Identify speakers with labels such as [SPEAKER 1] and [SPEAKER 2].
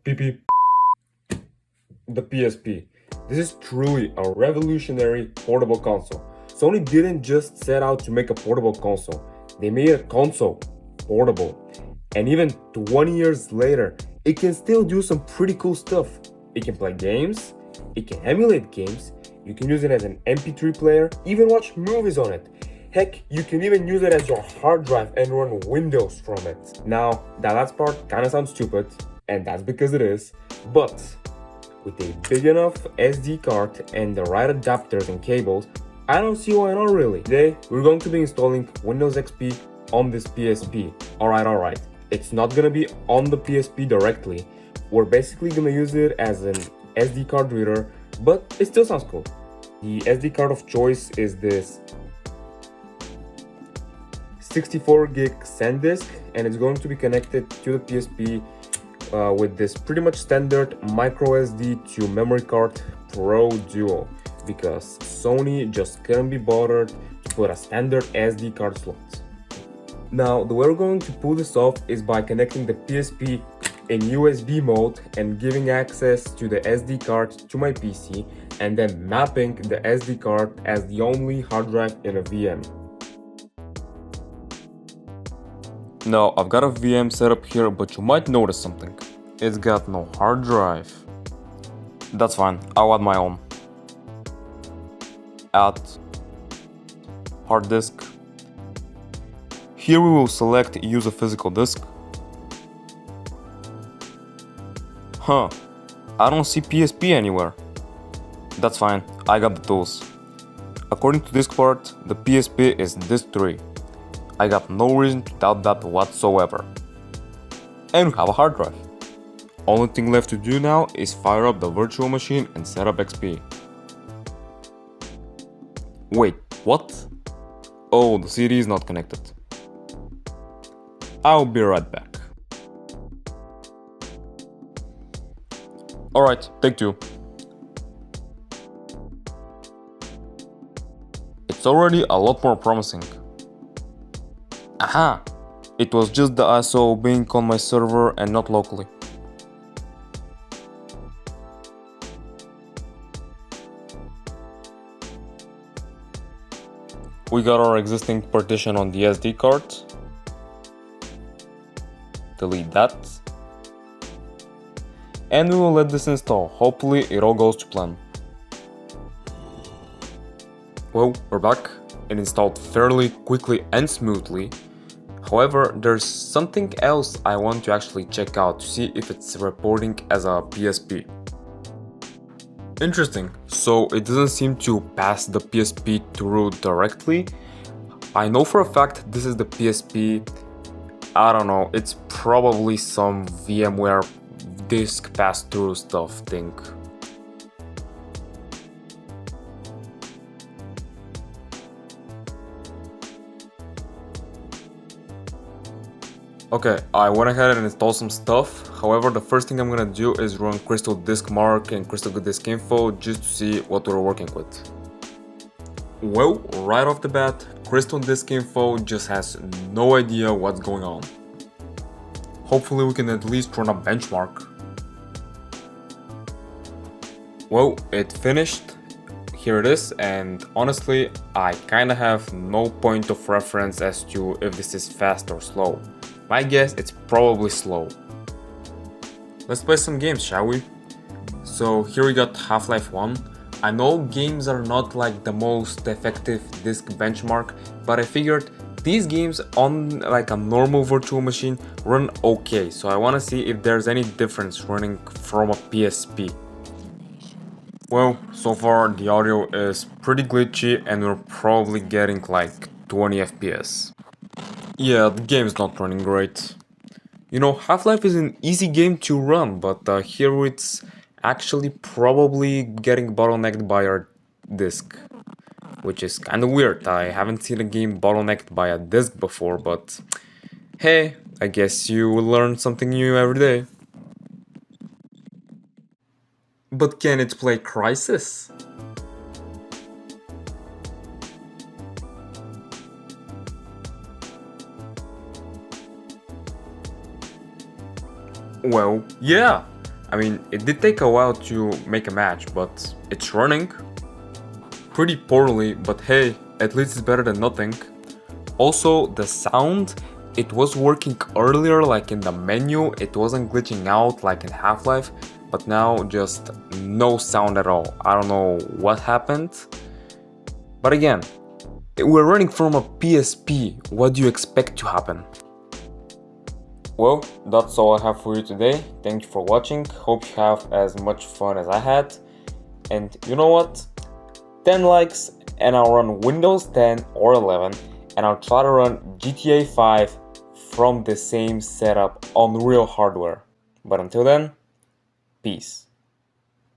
[SPEAKER 1] PP. The PSP. This is truly a revolutionary portable console. Sony didn't just set out to make a portable console, they made a console portable. And even 20 years later, it can still do some pretty cool stuff. It can play games, it can emulate games, you can use it as an MP3 player, even watch movies on it. Heck, you can even use it as your hard drive and run Windows from it. Now, that last part kinda sounds stupid, and that's because it is, but with a big enough SD card and the right adapters and cables, I don't see why not really. Today, we're going to be installing Windows XP on this PSP. Alright. It's not gonna be on the PSP directly. We're basically gonna use it as an SD card reader, but it still sounds cool. The SD card of choice is this 64 gig SanDisk, and it's going to be connected to the PSP with this pretty much standard micro SD to memory card Pro Duo, because Sony just couldn't be bothered to put a standard SD card slot. Now, the way we're going to pull this off is by connecting the PSP in USB mode and giving access to the SD card to my PC, and then mapping the SD card as the only hard drive in a VM. Now, I've got a VM set up here, but you might notice something. It's got no hard drive. That's fine, I'll add my own. Add hard disk. Here we will select use a physical disk. I don't see PSP anywhere. That's fine, I got the tools. According to disk part, the PSP is disk 3. I got no reason to doubt that whatsoever. And we have a hard drive. Only thing left to do now is fire up the virtual machine and set up XP. Wait, what? Oh, the CD is not connected. I'll be right back. Alright, take two. It's already a lot more promising. Aha! It was just the ISO being on my server and not locally. We got our existing partition on the SD card. Delete that. And we will let this install. Hopefully it all goes to plan. Well, we're back. It installed fairly quickly and smoothly. However, there's something else I want to actually check out to see if it's reporting as a PSP. Interesting, so it doesn't seem to pass the PSP through directly. I know for a fact this is the PSP. I don't know, it's probably some VMware disk pass-through stuff thing. Okay, I went ahead and installed some stuff. However, the first thing I'm gonna do is run Crystal Disk Mark and Crystal Disk Info just to see what we're working with. Well, right off the bat, Crystal Disk Info just has no idea what's going on. Hopefully we can at least run a benchmark. Well, it finished. Here it is, and honestly, I kinda have no point of reference as to if this is fast or slow. My guess, it's probably slow. Let's play some games, shall we? So here we got Half-Life 1. I know games are not like the most effective disk benchmark, but I figured these games on like a normal virtual machine run okay, so I want to see if there's any difference running from a PSP. Well, so far the audio is pretty glitchy and we're probably getting like 20 FPS. Yeah, the game's not running great. You know, Half-Life is an easy game to run, but here it's actually probably getting bottlenecked by our disk. Which is kinda weird. I haven't seen a game bottlenecked by a disk before, but hey, I guess you will learn something new every day. But can it play Crysis? Well, yeah, I mean, it did take a while to make a match, but it's running pretty poorly, but hey, at least it's better than nothing. Also, the sound, it was working earlier, like in the menu, it wasn't glitching out like in Half-Life, but now just no sound at all. I don't know what happened. But again, we're running from a PSP, what do you expect to happen? Well, that's all I have for you today. Thank you for watching, hope you have as much fun as I had. And you know what? 10 likes and I'll run Windows 10 or 11 and I'll try to run GTA 5 from the same setup on real hardware. But until then, peace.